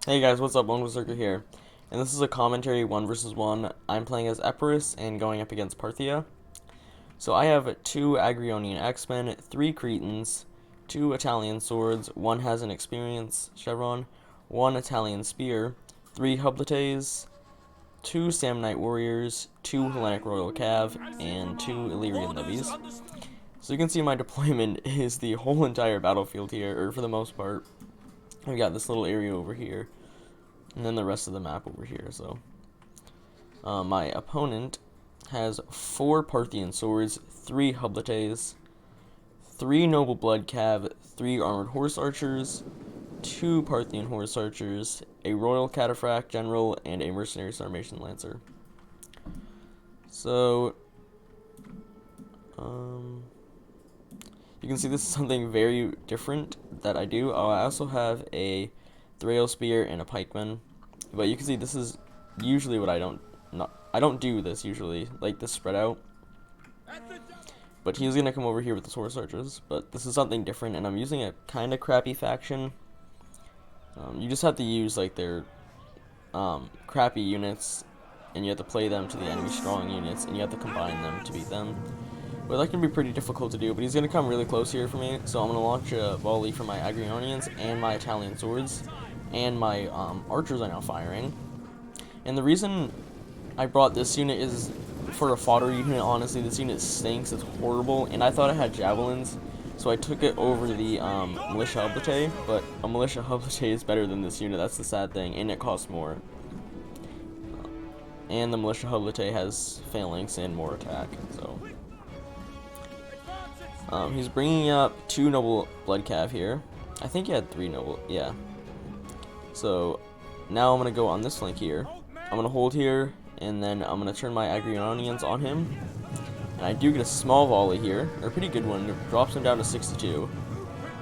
Hey guys, what's up? Longberserker here, and this is a commentary 1 versus 1. I'm playing as Epirus and going up against Parthia. So I have 2 Agrionian X-Men, 3 Cretans, 2 Italian swords, 1 has an experience chevron, 1 Italian spear, 3 Hoplites, 2 Samnite warriors, 2 Hellenic royal cav, and 2 Illyrian levies. So you can see my deployment is the whole entire battlefield here, or for the most part. I've got this little area over here, and then the rest of the map over here. So my opponent has 4 Parthian swords, 3 Hoplites, 3 noble blood cav, 3 armored horse archers, 2 Parthian horse archers, a royal cataphract general, and a mercenary Sarmatian lancer. So you can see this is something very different that I do. I also have a Thrail spear and a pikeman, but you can see this is usually what I don't do this usually, like this spread out. But he's gonna come over here with the horse archers, but this is something different, and I'm using a kind of crappy faction. You just have to use like their crappy units, and you have to play them to the enemy strong units, and you have to combine them to beat them. But that can be pretty difficult to do, but he's going to come really close here for me, so I'm going to launch a volley from my Agrionians and my Italian swords, and my archers are now firing. And the reason I brought this unit is for a fodder unit. Honestly, this unit stinks, it's horrible, and I thought it had javelins, so I took it over the Militia Hoplite, but a Militia Hoplite is better than this unit, that's the sad thing, and it costs more. And the Militia Hoplite has phalanx and more attack, so... he's bringing up 2 noble blood cav here. I think he had 3 noble, yeah. So now I'm gonna go on this flank here. I'm gonna hold here, and then I'm gonna turn my Agrionians on him. And I do get a small volley here, or a pretty good one. It drops him down to 62.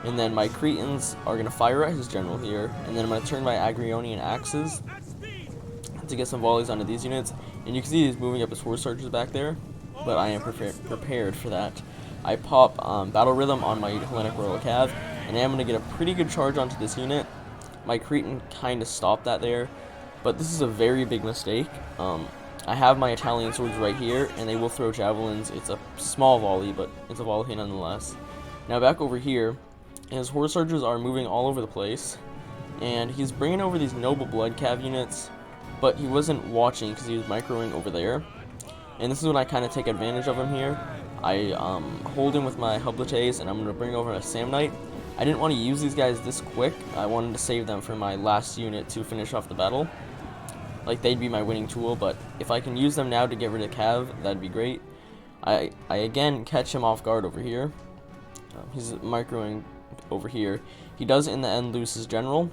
And then my Cretans are gonna fire at his general here, and then I'm gonna turn my Agrionian axes to get some volleys onto these units. And you can see he's moving up his horse archers back there, but I am prepared for that. I pop Battle Rhythm on my Hellenic Royal Cav, and I'm going to get a pretty good charge onto this unit. My Cretan kind of stopped that there, but this is a very big mistake. I have my Italian swords right here, and they will throw javelins. It's a small volley, but it's a volley nonetheless. Now back over here, his horse archers are moving all over the place, and he's bringing over these noble blood cav units, but he wasn't watching because he was microing over there. And this is when I kind of take advantage of him here. I hold him with my Hoplites, and I'm going to bring over a Samnite. I didn't want to use these guys this quick. I wanted to save them for my last unit to finish off the battle. Like, they'd be my winning tool, but if I can use them now to get rid of Cav, that'd be great. I again catch him off guard over here. He's microing over here. He does in the end lose his general.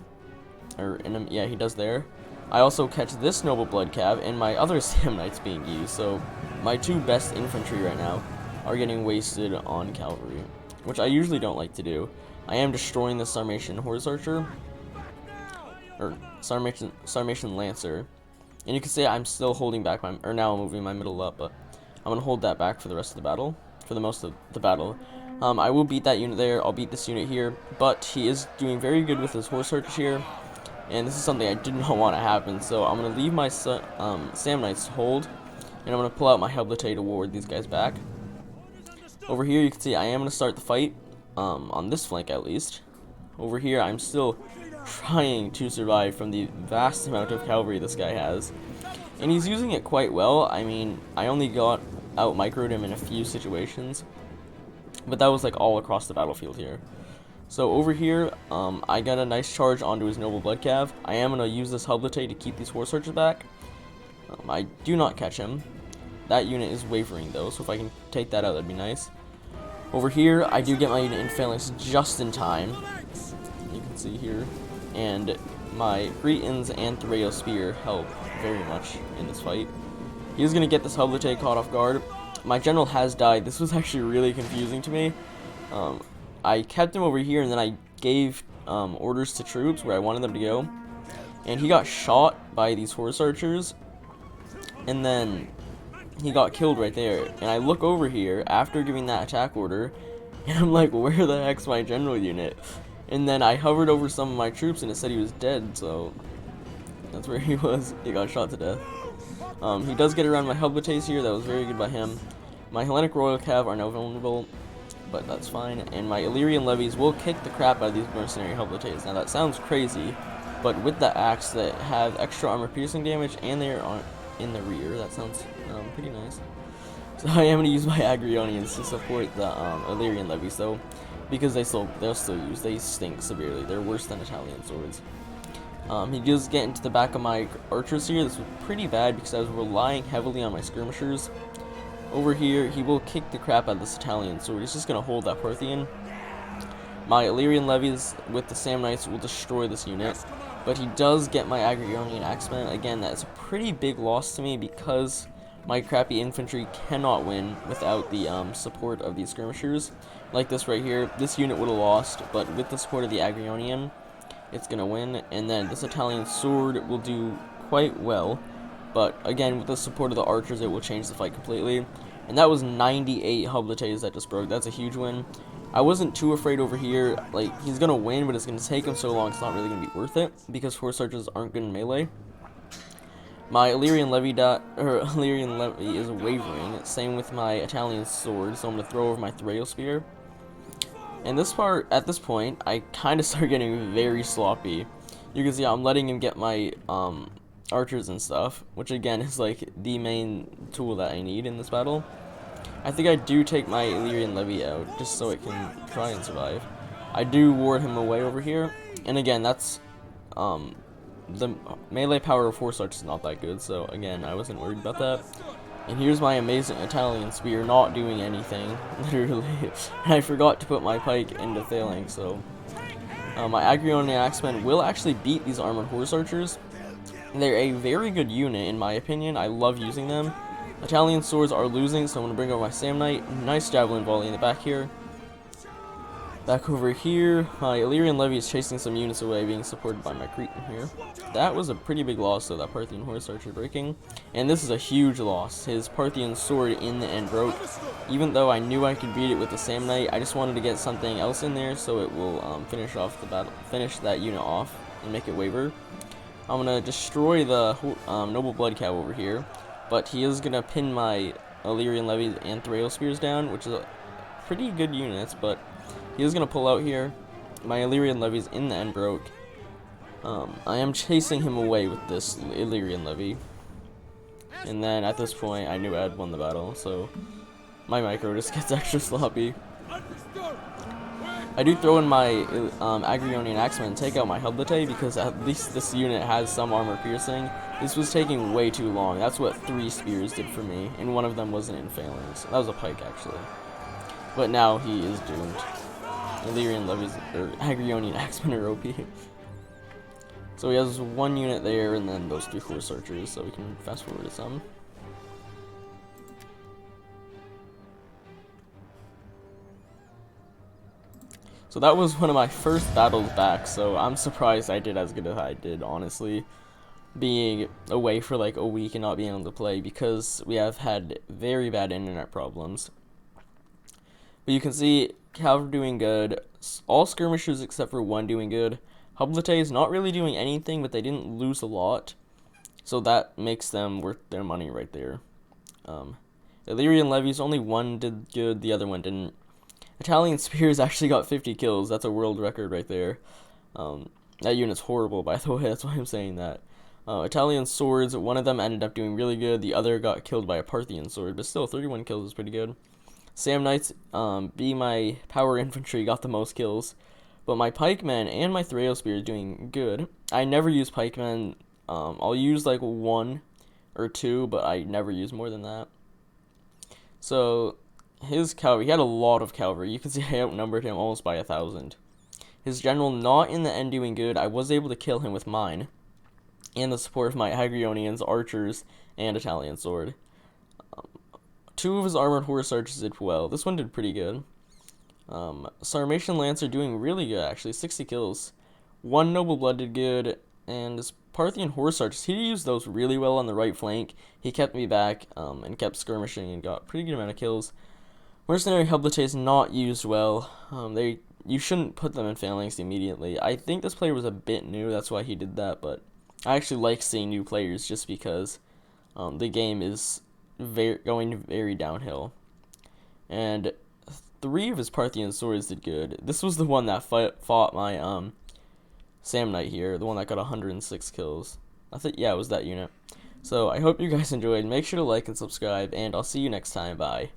Yeah, he does there. I also catch this noble blood cav and my other Samnites being used, so my 2 best infantry right now are getting wasted on cavalry, which I usually don't like to do. I am destroying the Sarmatian horse archer, or Sarmatian lancer, and you can see I'm still holding back now I'm moving my middle up, but I'm gonna hold that back for the rest of the battle, for the most of the battle. I will beat that unit there, I'll beat this unit here, but he is doing very good with his horse archers here. And this is something I did not want to happen, so I'm going to leave my Samnites to hold, and I'm going to pull out my Hoplite to ward these guys back. Over here you can see I am going to start the fight, on this flank at least. Over here I'm still trying to survive from the vast amount of cavalry this guy has. And he's using it quite well. I mean, I only got out-microed him in a few situations, but that was like all across the battlefield here. So over here, I got a nice charge onto his noble blood cav. I am going to use this Hoplite to keep these horse archers back. I do not catch him. That unit is wavering though, so if I can take that out, that'd be nice. Over here, I do get my unit in phalanx just in time. You can see here. And my Cretans and Thrail spear help very much in this fight. He's going to get this Hoplite caught off guard. My general has died. This was actually really confusing to me. I kept him over here, and then I gave orders to troops where I wanted them to go, and he got shot by these horse archers, and then he got killed right there. And I look over here after giving that attack order, and I'm like, where the heck's my general unit? And then I hovered over some of my troops, and it said he was dead, so That's where he was. He got shot to death. He does get around my Hellblaze here. That was very good by him. My Hellenic Royal Cav are now vulnerable, but that's fine. And my Illyrian Levies will kick the crap out of these Mercenary Hellblaze. Now that sounds crazy, but with the axe that have extra armor piercing damage and they are in the rear, that sounds pretty nice. So I am going to use my Agrionians to support the Illyrian Levies though, because they'll still use. They stink severely. They're worse than Italian swords. He does get into the back of my archers here. This was pretty bad because I was relying heavily on my skirmishers. Over here, he will kick the crap out of this Italian sword. He's just going to hold that Parthian. My Illyrian Levies with the Samnites will destroy this unit, but he does get my Agrionian Axemen. Again, that's a pretty big loss to me because my crappy infantry cannot win without the support of these skirmishers. Like this right here, this unit would have lost, but with the support of the Agrionian, it's going to win. And then this Italian sword will do quite well, but again, with the support of the archers, it will change the fight completely. And that was 98 Hellblaze that just broke. That's a huge win. I wasn't too afraid over here. Like, he's going to win, but it's going to take him so long, it's not really going to be worth it, because horse archers aren't good in melee. My Illyrian Levy is wavering. Same with my Italian sword, so I'm going to throw over my Thrail Spear. And this part, at this point, I kind of start getting very sloppy. You can see I'm letting him get my archers and stuff, which again is like the main tool that I need in this battle. I think I do take my Illyrian Levy out, just so it can try and survive. I do ward him away over here, and again, that's, the melee power of Horse Arch is not that good, so again, I wasn't worried about that. And here's my amazing Italian Spear not doing anything, literally. And I forgot to put my pike into Phalanx, so my Agrionian Axemen will actually beat these armored Horse Archers. They're a very good unit, in my opinion. I love using them. Italian swords are losing, so I'm going to bring over my Samnite. Nice Javelin volley in the back here. Back over here, my Illyrian Levy is chasing some units away, being supported by my Cretan here. That was a pretty big loss, though, that Parthian Horse Archer breaking. And this is a huge loss. His Parthian sword in the end broke. Even though I knew I could beat it with the Samnite, I just wanted to get something else in there so it will finish off the battle, finish that unit off, and make it waver. I'm going to destroy the Noble Blood Cow over here, but he is going to pin my Illyrian Levy and Thrail Spears down, which is a pretty good units, but he is going to pull out here. My Illyrian Levy's in the end broke. I am chasing him away with this Illyrian Levy. And then at this point, I knew I had won the battle, so my micro just gets extra sloppy. I do throw in my Agrionian Axemen and take out my Hellblaze because at least this unit has some armor piercing. This was taking way too long. That's what 3 spears did for me, and one of them wasn't in Phalanx. That was a pike, actually. But now he is doomed. Illyrian Levies, or Agrionian Axemen are OP. So he has 1 unit there, and then those 3 Horse Archers, so we can fast forward to some. So that was one of my first battles back, so I'm surprised I did as good as I did, honestly. Being away for like a week and not being able to play, because we have had very bad internet problems. But you can see Cavalry doing good, all skirmishers except for 1 doing good. Hellblaze not really doing anything, but they didn't lose a lot, so that makes them worth their money right there. Illyrian Levies, only 1 did good, the other 1 didn't. Italian Spears actually got 50 kills, that's a world record right there. That unit's horrible, by the way, that's why I'm saying that. Italian Swords, 1 of them ended up doing really good, the other got killed by a Parthian Sword, but still, 31 kills is pretty good. Samnites, be my power infantry, got the most kills. But my pikemen and my Thrail Spear are doing good. I never use pikemen. I'll use like 1 or 2, but I never use more than that. So his cavalry, he had a lot of cavalry. You can see I outnumbered him almost by 1,000. His general not in the end doing good. I was able to kill him with mine, and the support of my Agrionians, archers, and Italian sword. 2 of his armored horse archers did well. This one did pretty good. Sarmatian Lancer doing really good, actually, 60 kills. 1 Noble Blood did good, and his Parthian Horse Archers, he used those really well on the right flank. He kept me back, and kept skirmishing and got a pretty good amount of kills. Mercenary Hellblaze not used well. You shouldn't put them in Phalanx immediately. I think this player was a bit new, that's why he did that, but I actually like seeing new players just because the game is going very downhill. And 3 of his Parthian swords did good. This was the one that fought my Sam Knight here, the one that got 106 kills. I think, yeah, it was that unit. So I hope you guys enjoyed. Make sure to like and subscribe, and I'll see you next time. Bye.